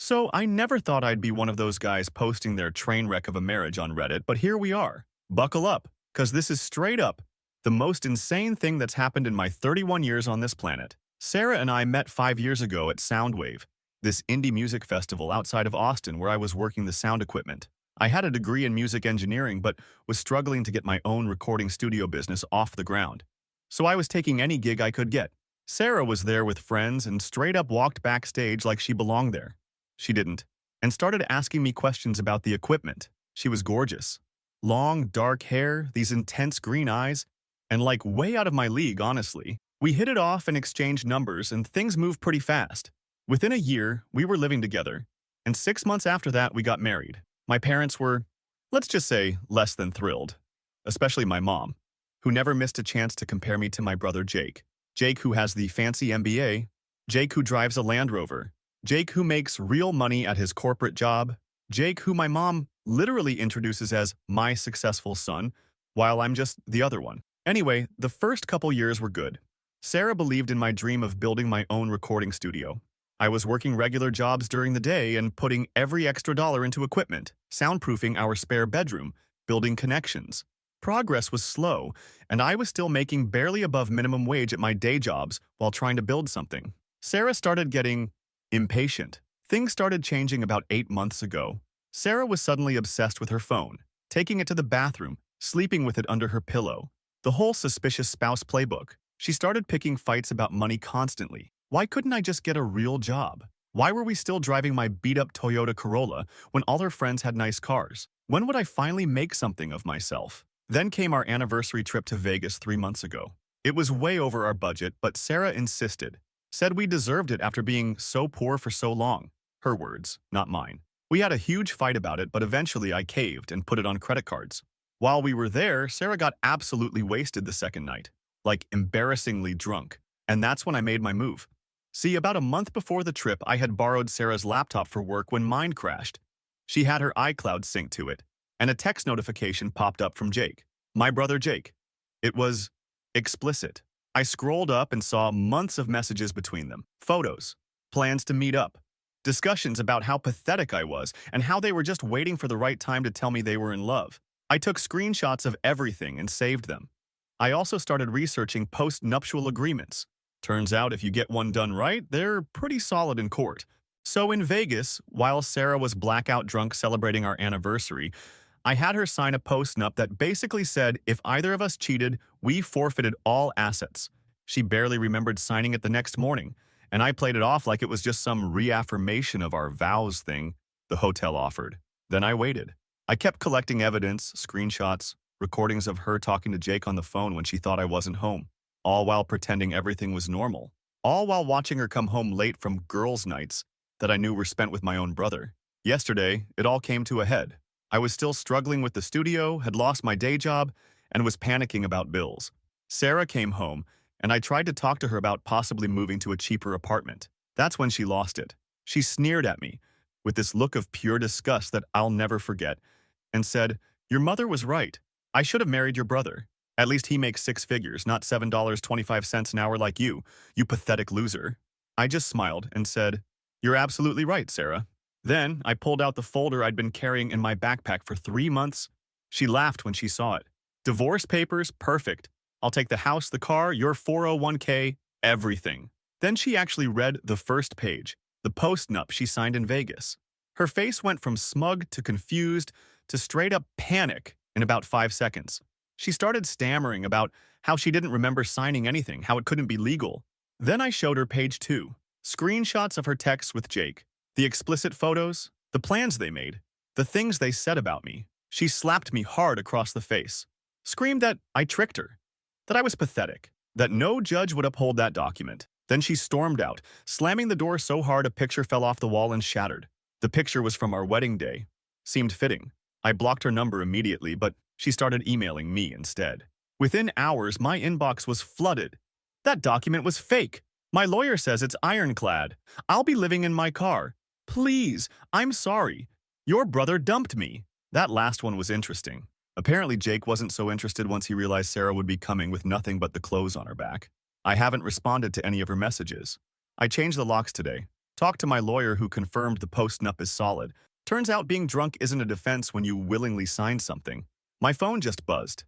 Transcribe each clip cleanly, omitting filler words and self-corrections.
So I never thought I'd be one of those guys posting their train wreck of a marriage on Reddit, but here we are. Buckle up, because this is straight up the most insane thing that's happened in my 31 years on this planet. Sarah and I met 5 years ago at Soundwave, this indie music festival outside of Austin where I was working the sound equipment. I had a degree in music engineering, but was struggling to get my own recording studio business off the ground. So I was taking any gig I could get. Sarah was there with friends and straight up walked backstage like she belonged there. She didn't, and started asking me questions about the equipment. She was gorgeous. Long, dark hair, these intense green eyes, and like way out of my league, honestly. We hit it off and exchanged numbers, and things moved pretty fast. Within a year, we were living together, and 6 months after that, we got married. My parents were, let's just say, less than thrilled. Especially my mom, who never missed a chance to compare me to my brother Jake. Jake who has the fancy MBA, Jake who drives a Land Rover, Jake who makes real money at his corporate job, Jake who my mom literally introduces as my successful son, while I'm just the other one. Anyway, the first couple years were good. Sarah believed in my dream of building my own recording studio. I was working regular jobs during the day and putting every extra dollar into equipment, soundproofing our spare bedroom, building connections. Progress was slow, and I was still making barely above minimum wage at my day jobs while trying to build something. Sarah started getting impatient. Things started changing about 8 months ago. Sarah was suddenly obsessed with her phone, taking it to the bathroom, sleeping with it under her pillow. The whole suspicious spouse playbook. She started picking fights about money constantly. Why couldn't I just get a real job? Why were we still driving my beat-up Toyota Corolla when all her friends had nice cars? When would I finally make something of myself? Then came our anniversary trip to Vegas 3 months ago. It was way over our budget, but Sarah insisted. Said we deserved it after being so poor for so long. Her words, not mine. We had a huge fight about it, but eventually I caved and put it on credit cards. While we were there, Sarah got absolutely wasted the second night. Like embarrassingly drunk. And that's when I made my move. See, about a month before the trip, I had borrowed Sarah's laptop for work when mine crashed. She had her iCloud synced to it, and a text notification popped up from Jake, my brother Jake. It was explicit. I scrolled up and saw months of messages between them, photos, plans to meet up, discussions about how pathetic I was and how they were just waiting for the right time to tell me they were in love. I took screenshots of everything and saved them. I also started researching post-nuptial agreements. Turns out if you get one done right, they're pretty solid in court. So in Vegas, while Sarah was blackout drunk celebrating our anniversary, I had her sign a post-nup that basically said if either of us cheated, we forfeited all assets. She barely remembered signing it the next morning, and I played it off like it was just some reaffirmation of our vows thing the hotel offered. Then I waited. I kept collecting evidence, screenshots, recordings of her talking to Jake on the phone when she thought I wasn't home, all while pretending everything was normal, all while watching her come home late from girls' nights that I knew were spent with my own brother. Yesterday, it all came to a head. I was still struggling with the studio, had lost my day job, and was panicking about bills. Sarah came home, and I tried to talk to her about possibly moving to a cheaper apartment. That's when she lost it. She sneered at me, with this look of pure disgust that I'll never forget, and said, "Your mother was right. I should have married your brother. At least he makes 6 figures, not $7.25 an hour like you pathetic loser." I just smiled and said, "You're absolutely right, Sarah." Then I pulled out the folder I'd been carrying in my backpack for 3 months. She laughed when she saw it. "Divorce papers, perfect. I'll take the house, the car, your 401k, everything." Then she actually read the first page, the post-nup she signed in Vegas. Her face went from smug to confused to straight-up panic in about 5 seconds. She started stammering about how she didn't remember signing anything, how it couldn't be legal. Then I showed her page 2, screenshots of her texts with Jake, the explicit photos, the plans they made, the things they said about me. She slapped me hard across the face, screamed that I tricked her, that I was pathetic, that no judge would uphold that document. Then she stormed out, slamming the door so hard a picture fell off the wall and shattered. The picture was from our wedding day. Seemed fitting. I blocked her number immediately, but she started emailing me instead. Within hours, my inbox was flooded. That document was fake. My lawyer says it's ironclad. I'll be living in my car. Please, I'm sorry. Your brother dumped me. That last one was interesting. Apparently, Jake wasn't so interested once he realized Sarah would be coming with nothing but the clothes on her back. I haven't responded to any of her messages. I changed the locks today. Talked to my lawyer who confirmed the post-nup is solid. Turns out being drunk isn't a defense when you willingly sign something. My phone just buzzed.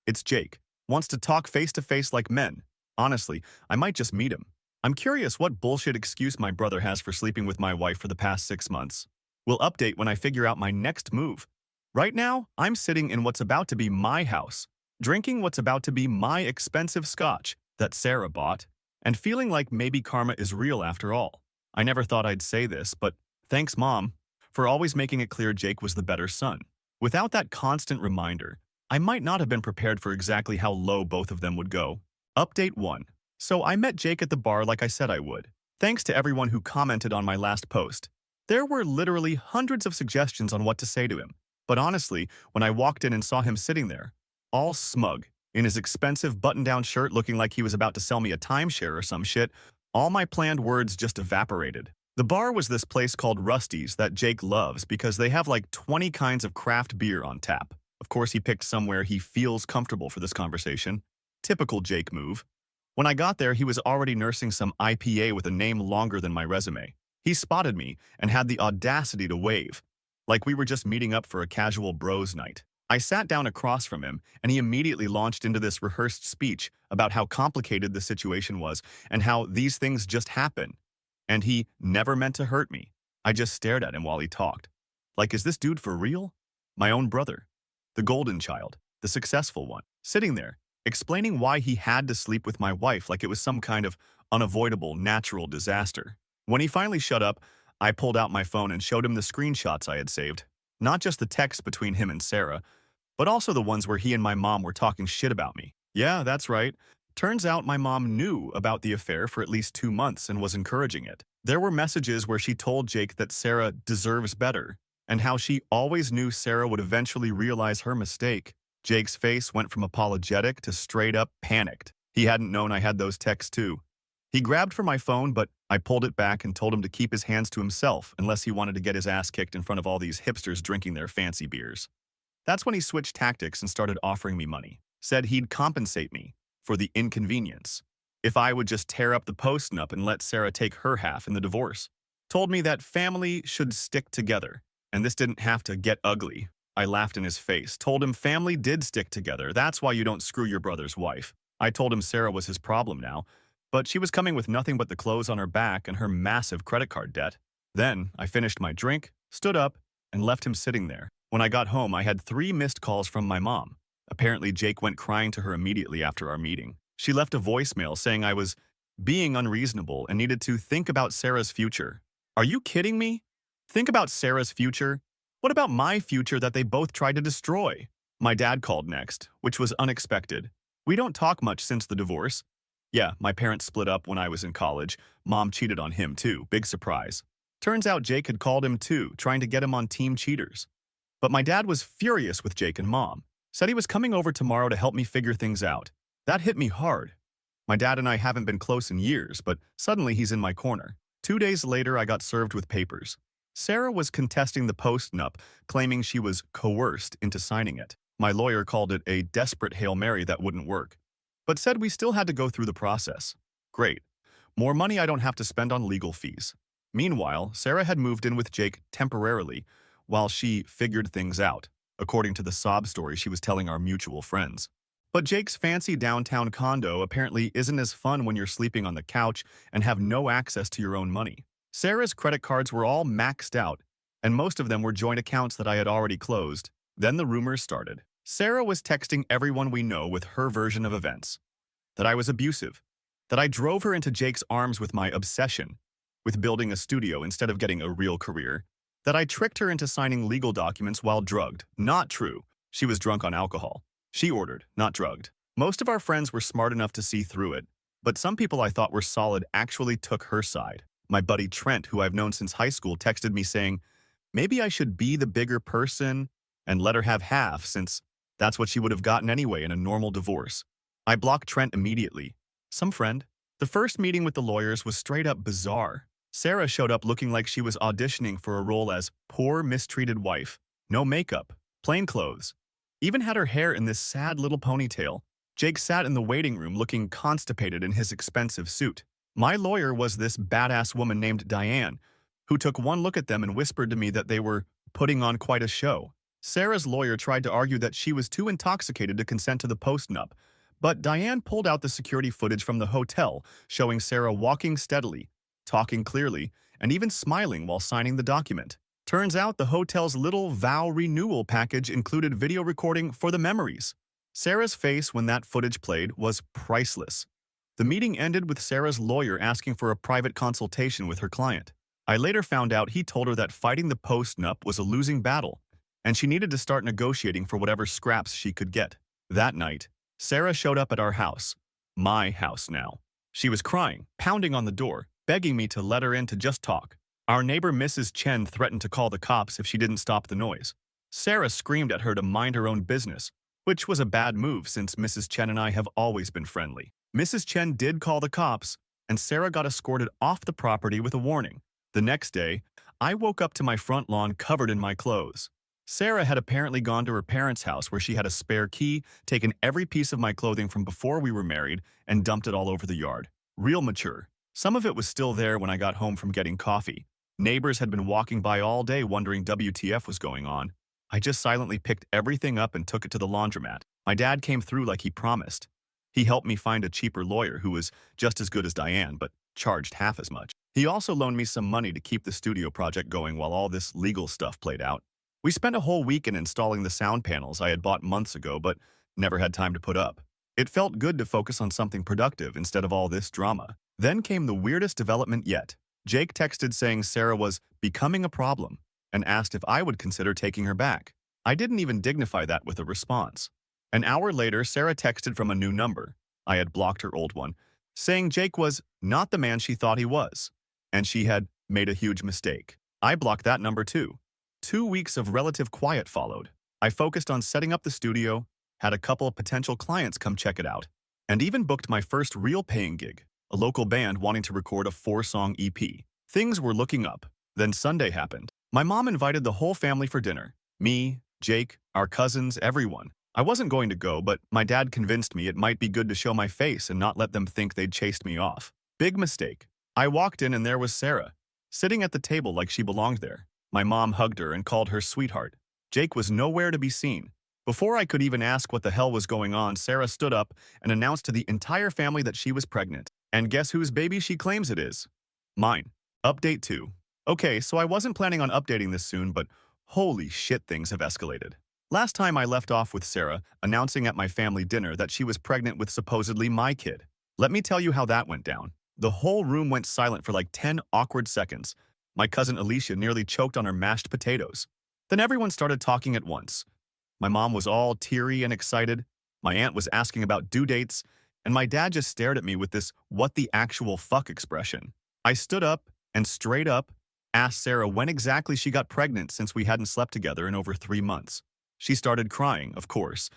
It's Jake. Wants to talk face-to-face like men. Honestly, I might just meet him. I'm curious what bullshit excuse my brother has for sleeping with my wife for the past 6 months. We'll update when I figure out my next move. Right now, I'm sitting in what's about to be my house, drinking what's about to be my expensive scotch that Sarah bought, and feeling like maybe karma is real after all. I never thought I'd say this, but thanks, Mom, for always making it clear Jake was the better son. Without that constant reminder, I might not have been prepared for exactly how low both of them would go. Update 1. So I met Jake at the bar like I said I would. Thanks to everyone who commented on my last post. There were literally hundreds of suggestions on what to say to him. But honestly, when I walked in and saw him sitting there, all smug, in his expensive button-down shirt looking like he was about to sell me a timeshare or some shit, all my planned words just evaporated. The bar was this place called Rusty's that Jake loves because they have like 20 kinds of craft beer on tap. Of course, he picked somewhere he feels comfortable for this conversation. Typical Jake move. When I got there, he was already nursing some IPA with a name longer than my resume. He spotted me and had the audacity to wave, like we were just meeting up for a casual bros night. I sat down across from him, and he immediately launched into this rehearsed speech about how complicated the situation was and how these things just happen. And he never meant to hurt me. I just stared at him while he talked. Like, is this dude for real? My own brother. The golden child. The successful one. Sitting there, explaining why he had to sleep with my wife like it was some kind of unavoidable natural disaster. When he finally shut up, I pulled out my phone and showed him the screenshots I had saved. Not just the text between him and Sarah, but also the ones where he and my mom were talking shit about me. Yeah, that's right. Turns out my mom knew about the affair for at least 2 months and was encouraging it. There were messages where she told Jake that Sarah deserves better, and how she always knew Sarah would eventually realize her mistake. Jake's face went from apologetic to straight up panicked. He hadn't known I had those texts too. He grabbed for my phone, but I pulled it back and told him to keep his hands to himself unless he wanted to get his ass kicked in front of all these hipsters drinking their fancy beers. That's when he switched tactics and started offering me money. Said he'd compensate me for the inconvenience if I would just tear up the post-nup and let Sarah take her half in the divorce. Told me that family should stick together, and this didn't have to get ugly. I laughed in his face, told him family did stick together. That's why you don't screw your brother's wife. I told him Sarah was his problem now, but she was coming with nothing but the clothes on her back and her massive credit card debt. Then I finished my drink, stood up, and left him sitting there. When I got home, I had 3 missed calls from my mom. Apparently, Jake went crying to her immediately after our meeting. She left a voicemail saying I was being unreasonable and needed to think about Sarah's future. Are you kidding me? Think about Sarah's future? What about my future that they both tried to destroy? My dad called next, which was unexpected. We don't talk much since the divorce. Yeah, my parents split up when I was in college. Mom cheated on him too, big surprise. Turns out Jake had called him too, trying to get him on team cheaters. But my dad was furious with Jake and Mom. Said he was coming over tomorrow to help me figure things out. That hit me hard. My dad and I haven't been close in years, but suddenly he's in my corner. 2 days later, I got served with papers. Sarah was contesting the post-nup, claiming she was coerced into signing it. My lawyer called it a desperate Hail Mary that wouldn't work, but said we still had to go through the process. Great. More money I don't have to spend on legal fees. Meanwhile, Sarah had moved in with Jake temporarily while she figured things out, according to the sob story she was telling our mutual friends. But Jake's fancy downtown condo apparently isn't as fun when you're sleeping on the couch and have no access to your own money. Sarah's credit cards were all maxed out, and most of them were joint accounts that I had already closed. Then the rumors started. Sarah was texting everyone we know with her version of events. That I was abusive. That I drove her into Jake's arms with my obsession, with building a studio instead of getting a real career. That I tricked her into signing legal documents while drugged. Not true. She was drunk on alcohol. She ordered, not drugged. Most of our friends were smart enough to see through it, but some people I thought were solid actually took her side. My buddy Trent, who I've known since high school, texted me saying, maybe I should be the bigger person and let her have half, since that's what she would have gotten anyway in a normal divorce. I blocked Trent immediately. Some friend. The first meeting with the lawyers was straight up bizarre. Sarah showed up looking like she was auditioning for a role as poor, mistreated wife. No makeup, plain clothes. Even had her hair in this sad little ponytail. Jake sat in the waiting room looking constipated in his expensive suit. My lawyer was this badass woman named Diane, who took one look at them and whispered to me that they were putting on quite a show. Sarah's lawyer tried to argue that she was too intoxicated to consent to the post-nup, but Diane pulled out the security footage from the hotel, showing Sarah walking steadily, talking clearly, and even smiling while signing the document. Turns out the hotel's little vow renewal package included video recording for the memories. Sarah's face when that footage played was priceless. The meeting ended with Sarah's lawyer asking for a private consultation with her client. I later found out he told her that fighting the post-nup was a losing battle, and she needed to start negotiating for whatever scraps she could get. That night, Sarah showed up at our house. My house now. She was crying, pounding on the door, begging me to let her in to just talk. Our neighbor Mrs. Chen threatened to call the cops if she didn't stop the noise. Sarah screamed at her to mind her own business, which was a bad move since Mrs. Chen and I have always been friendly. Mrs. Chen did call the cops, and Sarah got escorted off the property with a warning. The next day, I woke up to my front lawn covered in my clothes. Sarah had apparently gone to her parents' house where she had a spare key, taken every piece of my clothing from before we were married, and dumped it all over the yard. Real mature. Some of it was still there when I got home from getting coffee. Neighbors had been walking by all day wondering WTF was going on. I just silently picked everything up and took it to the laundromat. My dad came through like he promised. He helped me find a cheaper lawyer who was just as good as Diane, but charged half as much. He also loaned me some money to keep the studio project going while all this legal stuff played out. We spent a whole weekend installing the sound panels I had bought months ago but never had time to put up. It felt good to focus on something productive instead of all this drama. Then came the weirdest development yet. Jake texted saying Sarah was becoming a problem and asked if I would consider taking her back. I didn't even dignify that with a response. An hour later, Sarah texted from a new number. I had blocked her old one, saying Jake was not the man she thought he was, and she had made a huge mistake. I blocked that number too. 2 weeks of relative quiet followed. I focused on setting up the studio, had a couple of potential clients come check it out, and even booked my first real paying gig, a local band wanting to record a 4-song EP. Things were looking up. Then Sunday happened. My mom invited the whole family for dinner. Me, Jake, our cousins, everyone. I wasn't going to go, but my dad convinced me it might be good to show my face and not let them think they'd chased me off. Big mistake. I walked in and there was Sarah, sitting at the table like she belonged there. My mom hugged her and called her sweetheart. Jake was nowhere to be seen. Before I could even ask what the hell was going on, Sarah stood up and announced to the entire family that she was pregnant. And guess whose baby she claims it is? Mine. Update 2. Okay, so I wasn't planning on updating this soon, but holy shit, things have escalated. Last time I left off with Sarah announcing at my family dinner that she was pregnant with supposedly my kid. Let me tell you how that went down. The whole room went silent for like 10 awkward seconds. My cousin Alicia nearly choked on her mashed potatoes. Then everyone started talking at once. My mom was all teary and excited. My aunt was asking about due dates, and my dad just stared at me with this "what the actual fuck" expression. I stood up and straight up asked Sarah when exactly she got pregnant since we hadn't slept together in over 3 months. She started crying, of course,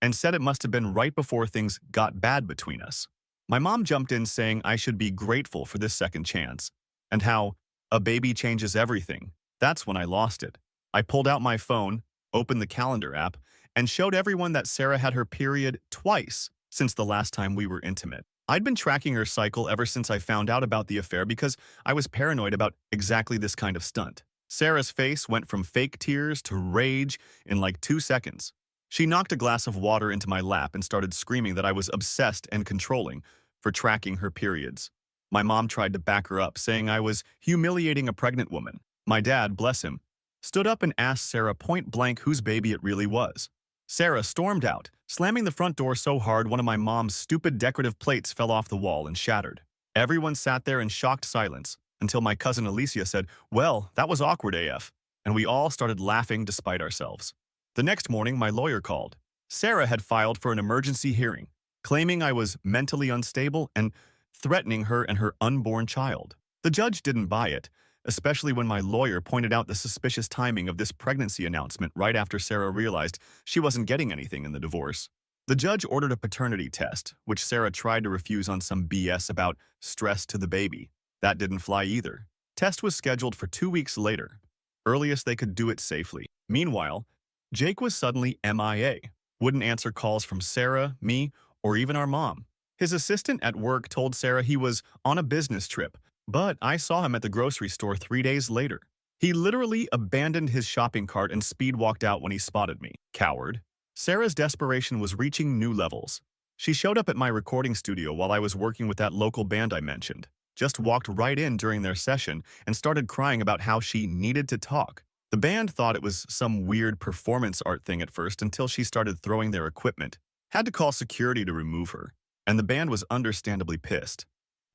and said it must have been right before things got bad between us. My mom jumped in saying I should be grateful for this second chance, and how a baby changes everything. That's when I lost it. I pulled out my phone, opened the calendar app, and showed everyone that Sarah had her period twice since the last time we were intimate. I'd been tracking her cycle ever since I found out about the affair because I was paranoid about exactly this kind of stunt. Sarah's face went from fake tears to rage in like 2 seconds. She knocked a glass of water into my lap and started screaming that I was obsessed and controlling for tracking her periods. My mom tried to back her up, saying I was humiliating a pregnant woman. My dad, bless him, stood up and asked Sarah point blank whose baby it really was. Sarah stormed out, slamming the front door so hard one of my mom's stupid decorative plates fell off the wall and shattered. Everyone sat there in shocked silence until my cousin Alicia said, "Well, that was awkward AF," and we all started laughing despite ourselves. The next morning, my lawyer called. Sarah had filed for an emergency hearing, claiming I was mentally unstable and threatening her and her unborn child. The judge didn't buy it, especially when my lawyer pointed out the suspicious timing of this pregnancy announcement right after Sarah realized she wasn't getting anything in the divorce. The judge ordered a paternity test, which Sarah tried to refuse on some BS about stress to the baby. That didn't fly either. Test was scheduled for 2 weeks later, earliest they could do it safely. Meanwhile, Jake was suddenly MIA, wouldn't answer calls from Sarah, me, or even our mom. His assistant at work told Sarah he was on a business trip, but I saw him at the grocery store 3 days later. He literally abandoned his shopping cart and speed walked out when he spotted me. Coward. Sarah's desperation was reaching new levels. She showed up at my recording studio while I was working with that local band I mentioned, just walked right in during their session and started crying about how she needed to talk. The band thought it was some weird performance art thing at first until she started throwing their equipment. Had to call security to remove her, and the band was understandably pissed.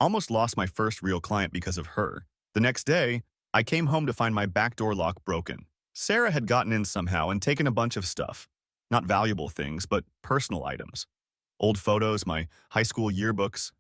Almost lost my first real client because of her. The next day, I came home to find my back door lock broken. Sarah had gotten in somehow and taken a bunch of stuff. Not valuable things, but personal items. Old photos, my high school yearbooks,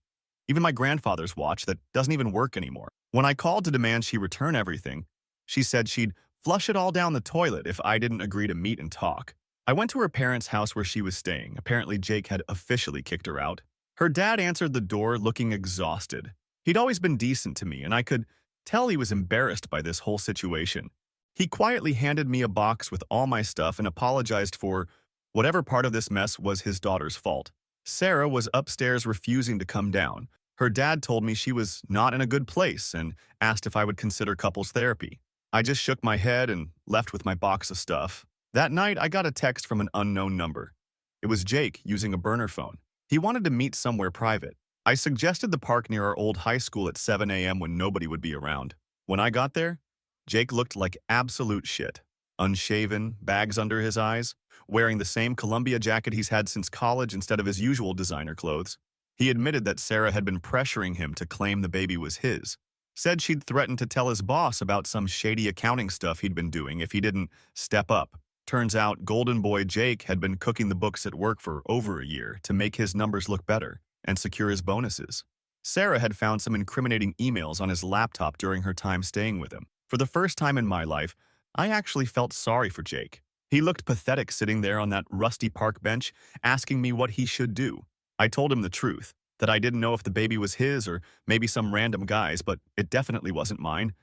even my grandfather's watch that doesn't even work anymore. When I called to demand she return everything, she said she'd flush it all down the toilet if I didn't agree to meet and talk. I went to her parents' house where she was staying. Apparently, Jake had officially kicked her out. Her dad answered the door looking exhausted. He'd always been decent to me, and I could tell he was embarrassed by this whole situation. He quietly handed me a box with all my stuff and apologized for whatever part of this mess was his daughter's fault. Sarah was upstairs refusing to come down. Her dad told me she was not in a good place and asked if I would consider couples therapy. I just shook my head and left with my box of stuff. That night, I got a text from an unknown number. It was Jake using a burner phone. He wanted to meet somewhere private. I suggested the park near our old high school at 7 a.m. when nobody would be around. When I got there, Jake looked like absolute shit. Unshaven, bags under his eyes, wearing the same Columbia jacket he's had since college instead of his usual designer clothes. He admitted that Sarah had been pressuring him to claim the baby was his. Said she'd threatened to tell his boss about some shady accounting stuff he'd been doing if he didn't step up. Turns out Golden Boy Jake had been cooking the books at work for over a year to make his numbers look better and secure his bonuses. Sarah had found some incriminating emails on his laptop during her time staying with him. For the first time in my life, I actually felt sorry for Jake. He looked pathetic sitting there on that rusty park bench, asking me what he should do. I told him the truth, that I didn't know if the baby was his or maybe some random guy's, but it definitely wasn't mine,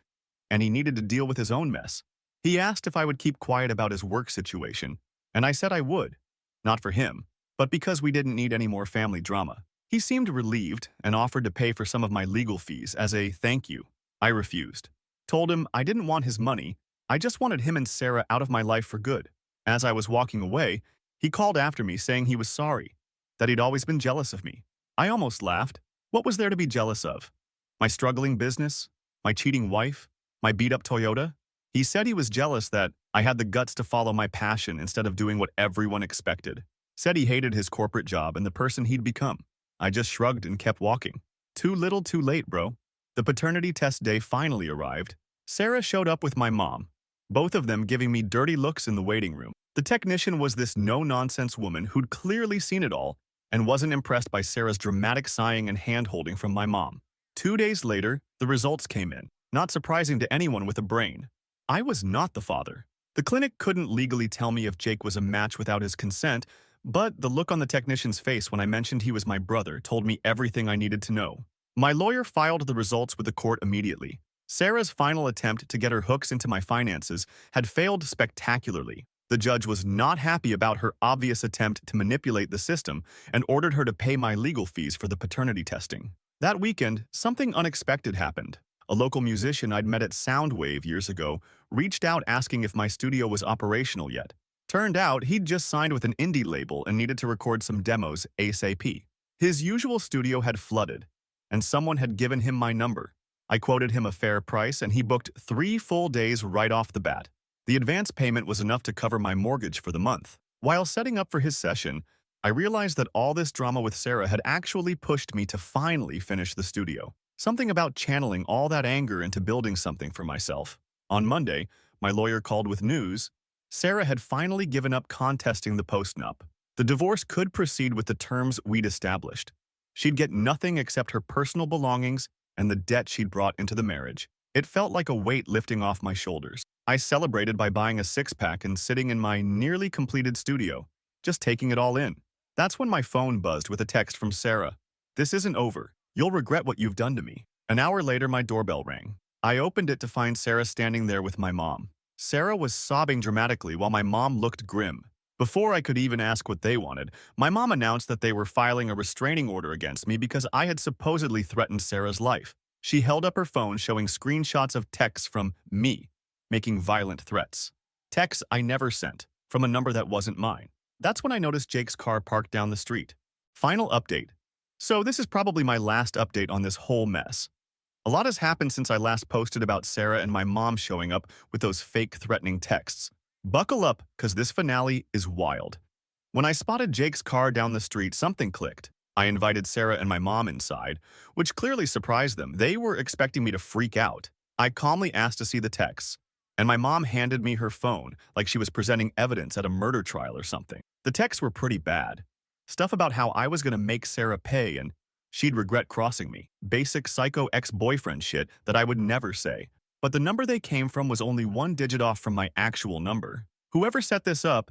and he needed to deal with his own mess. He asked if I would keep quiet about his work situation, and I said I would. Not for him, but because we didn't need any more family drama. He seemed relieved and offered to pay for some of my legal fees as a thank you. I refused. Told him I didn't want his money, I just wanted him and Sarah out of my life for good. As I was walking away, he called after me saying he was sorry, that he'd always been jealous of me. I almost laughed. What was there to be jealous of? My struggling business? My cheating wife? My beat-up Toyota? He said he was jealous that I had the guts to follow my passion instead of doing what everyone expected. Said he hated his corporate job and the person he'd become. I just shrugged and kept walking. Too little, too late, bro. The paternity test day finally arrived. Sarah showed up with my mom, both of them giving me dirty looks in the waiting room. The technician was this no-nonsense woman who'd clearly seen it all and wasn't impressed by Sarah's dramatic sighing and hand-holding from my mom. 2 days later, the results came in, not surprising to anyone with a brain. I was not the father. The clinic couldn't legally tell me if Jake was a match without his consent, but the look on the technician's face when I mentioned he was my brother told me everything I needed to know. My lawyer filed the results with the court immediately. Sarah's final attempt to get her hooks into my finances had failed spectacularly. The judge was not happy about her obvious attempt to manipulate the system and ordered her to pay my legal fees for the paternity testing. That weekend, something unexpected happened. A local musician I'd met at Soundwave years ago reached out asking if my studio was operational yet. Turned out he'd just signed with an indie label and needed to record some demos ASAP. His usual studio had flooded, and someone had given him my number. I quoted him a fair price, and he booked 3 full days right off the bat. The advance payment was enough to cover my mortgage for the month. While setting up for his session, I realized that all this drama with Sarah had actually pushed me to finally finish the studio. Something about channeling all that anger into building something for myself. On Monday, my lawyer called with news. Sarah had finally given up contesting the postnup. The divorce could proceed with the terms we'd established. She'd get nothing except her personal belongings and the debt she'd brought into the marriage. It felt like a weight lifting off my shoulders. I celebrated by buying a 6-pack and sitting in my nearly completed studio, just taking it all in. That's when my phone buzzed with a text from Sarah. "This isn't over. You'll regret what you've done to me." An hour later, my doorbell rang. I opened it to find Sarah standing there with my mom. Sarah was sobbing dramatically while my mom looked grim. Before I could even ask what they wanted, my mom announced that they were filing a restraining order against me because I had supposedly threatened Sarah's life. She held up her phone showing screenshots of texts from me, making violent threats. Texts I never sent, from a number that wasn't mine. That's when I noticed Jake's car parked down the street. Final update. So this is probably my last update on this whole mess. A lot has happened since I last posted about Sarah and my mom showing up with those fake threatening texts. Buckle up, because this finale is wild. When I spotted Jake's car down the street, something clicked. I invited Sarah and my mom inside, which clearly surprised them. They were expecting me to freak out. I calmly asked to see the texts, and my mom handed me her phone like she was presenting evidence at a murder trial or something. The texts were pretty bad. Stuff about how I was going to make Sarah pay and she'd regret crossing me. Basic psycho ex-boyfriend shit that I would never say. But the number they came from was only one digit off from my actual number. Whoever set this up,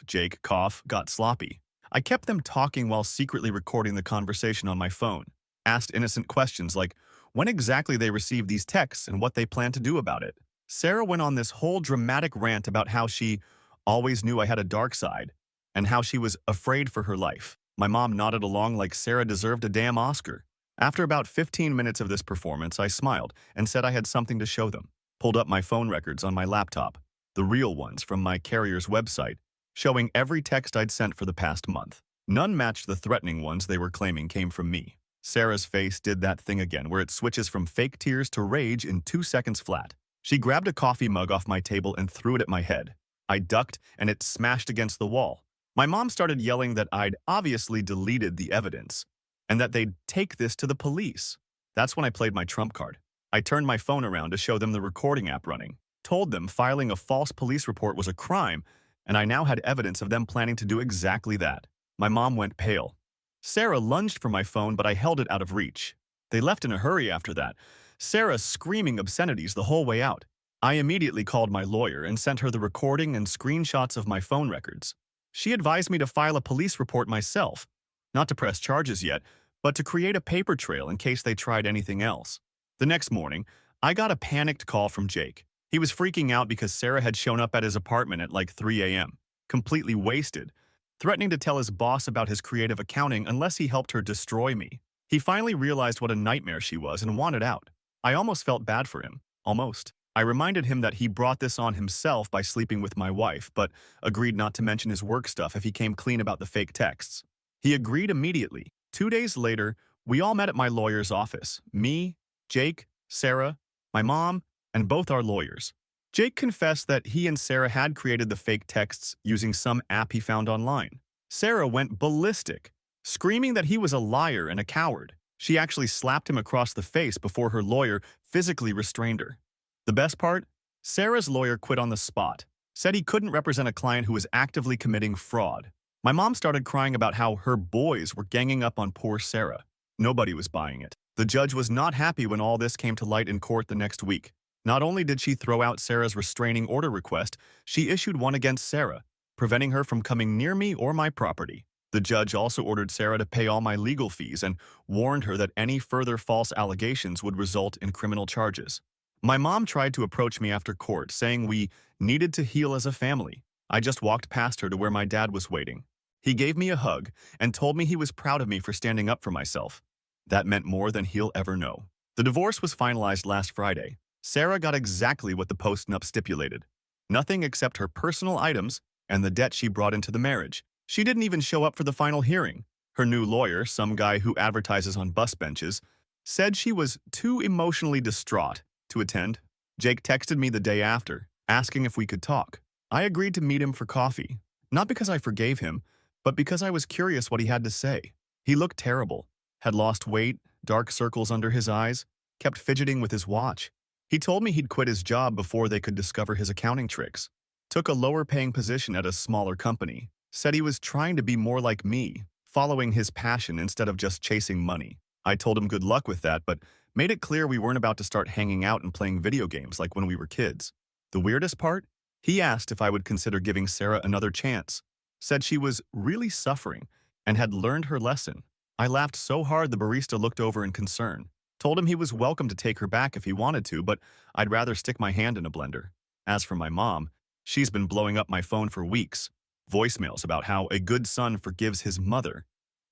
Jake, got sloppy. I kept them talking while secretly recording the conversation on my phone. Asked innocent questions like when exactly they received these texts and what they plan to do about it. Sarah went on this whole dramatic rant about how she always knew I had a dark side and how she was afraid for her life. My mom nodded along like Sarah deserved a damn Oscar. After about 15 minutes of this performance, I smiled and said I had something to show them. Pulled up my phone records on my laptop, the real ones from my carrier's website, showing every text I'd sent for the past month. None matched the threatening ones they were claiming came from me. Sarah's face did that thing again where it switches from fake tears to rage in 2 seconds flat. She grabbed a coffee mug off my table and threw it at my head. I ducked and it smashed against the wall. My mom started yelling that I'd obviously deleted the evidence and that they'd take this to the police. That's when I played my trump card. I turned my phone around to show them the recording app running, told them filing a false police report was a crime, and I now had evidence of them planning to do exactly that. My mom went pale. Sarah lunged for my phone, but I held it out of reach. They left in a hurry after that, Sarah screaming obscenities the whole way out. I immediately called my lawyer and sent her the recording and screenshots of my phone records. She advised me to file a police report myself, not to press charges yet, but to create a paper trail in case they tried anything else. The next morning, I got a panicked call from Jake. He was freaking out because Sarah had shown up at his apartment at like 3 a.m., completely wasted, threatening to tell his boss about his creative accounting unless he helped her destroy me. He finally realized what a nightmare she was and wanted out. I almost felt bad for him. Almost. I reminded him that he brought this on himself by sleeping with my wife, but agreed not to mention his work stuff if he came clean about the fake texts. He agreed immediately. 2 days later, we all met at my lawyer's office. Me, Jake, Sarah, my mom, and both our lawyers. Jake confessed that he and Sarah had created the fake texts using some app he found online. Sarah went ballistic, screaming that he was a liar and a coward. She actually slapped him across the face before her lawyer physically restrained her. The best part? Sarah's lawyer quit on the spot, said he couldn't represent a client who was actively committing fraud. My mom started crying about how her boys were ganging up on poor Sarah. Nobody was buying it. The judge was not happy when all this came to light in court the next week. Not only did she throw out Sarah's restraining order request, she issued one against Sarah, preventing her from coming near me or my property. The judge also ordered Sarah to pay all my legal fees and warned her that any further false allegations would result in criminal charges. My mom tried to approach me after court, saying we needed to heal as a family. I just walked past her to where my dad was waiting. He gave me a hug and told me he was proud of me for standing up for myself. That meant more than he'll ever know. The divorce was finalized last Friday. Sarah got exactly what the post-nup stipulated. Nothing except her personal items and the debt she brought into the marriage. She didn't even show up for the final hearing. Her new lawyer, some guy who advertises on bus benches, said she was too emotionally distraught to attend. Jake texted me the day after, asking if we could talk. I agreed to meet him for coffee, not because I forgave him, but because I was curious what he had to say. He looked terrible, had lost weight, dark circles under his eyes, kept fidgeting with his watch. He told me he'd quit his job before they could discover his accounting tricks, took a lower-paying position at a smaller company, said he was trying to be more like me, following his passion instead of just chasing money. I told him good luck with that, but made it clear we weren't about to start hanging out and playing video games like when we were kids. The weirdest part? He asked if I would consider giving Sarah another chance, said she was really suffering and had learned her lesson. I laughed so hard the barista looked over in concern, told him he was welcome to take her back if he wanted to, but I'd rather stick my hand in a blender. As for my mom, she's been blowing up my phone for weeks, voicemails about how a good son forgives his mother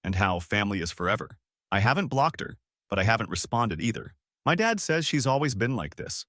and how family is forever. I haven't blocked her, but I haven't responded either. My dad says she's always been like this,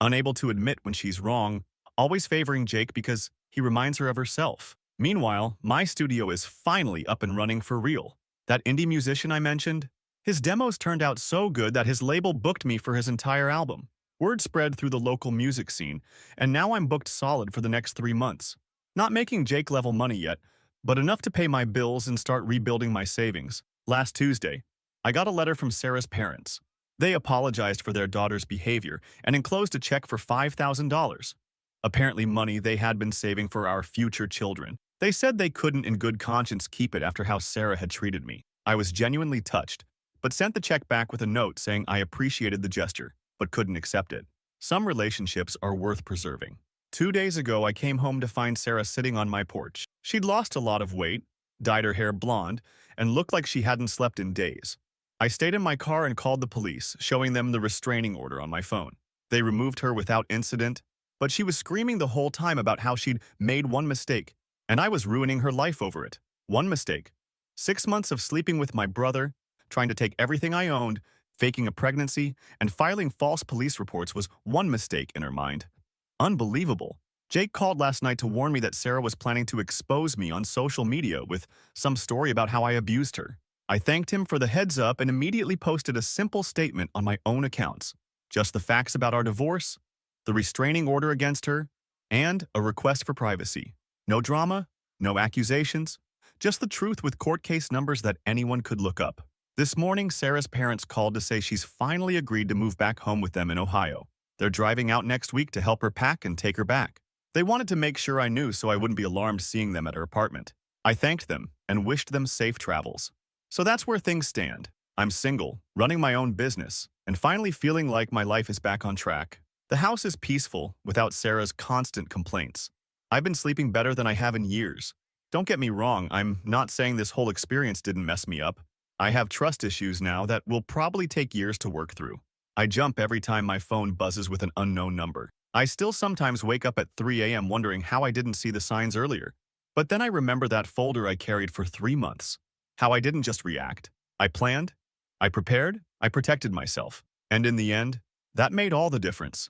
unable to admit when she's wrong, always favoring Jake because he reminds her of herself. Meanwhile, my studio is finally up and running for real. That indie musician I mentioned, his demos turned out so good that his label booked me for his entire album. Word spread through the local music scene, and now I'm booked solid for the next 3 months. Not making Jake-level money yet, but enough to pay my bills and start rebuilding my savings. Last Tuesday, I got a letter from Sarah's parents. They apologized for their daughter's behavior and enclosed a check for $5,000. Apparently money they had been saving for our future children. They said they couldn't in good conscience keep it after how Sarah had treated me. I was genuinely touched, but sent the check back with a note saying I appreciated the gesture, but couldn't accept it. Some relationships are worth preserving. 2 days ago, I came home to find Sarah sitting on my porch. She'd lost a lot of weight, dyed her hair blonde, and looked like she hadn't slept in days. I stayed in my car and called the police, showing them the restraining order on my phone. They removed her without incident, but she was screaming the whole time about how she'd made one mistake, and I was ruining her life over it. One mistake. 6 months of sleeping with my brother, trying to take everything I owned, faking a pregnancy, and filing false police reports was one mistake in her mind. Unbelievable. Jake called last night to warn me that Sarah was planning to expose me on social media with some story about how I abused her. I thanked him for the heads up and immediately posted a simple statement on my own accounts. Just the facts about our divorce, the restraining order against her, and a request for privacy. No drama, no accusations, just the truth with court case numbers that anyone could look up. This morning, Sarah's parents called to say she's finally agreed to move back home with them in Ohio. They're driving out next week to help her pack and take her back. They wanted to make sure I knew so I wouldn't be alarmed seeing them at her apartment. I thanked them and wished them safe travels. So that's where things stand. I'm single, running my own business, and finally feeling like my life is back on track. The house is peaceful without Sarah's constant complaints. I've been sleeping better than I have in years. Don't get me wrong, I'm not saying this whole experience didn't mess me up. I have trust issues now that will probably take years to work through. I jump every time my phone buzzes with an unknown number. I still sometimes wake up at 3 a.m. wondering how I didn't see the signs earlier. But then I remember that folder I carried for 3 months. How I didn't just react. I planned, I prepared, I protected myself. And in the end, that made all the difference.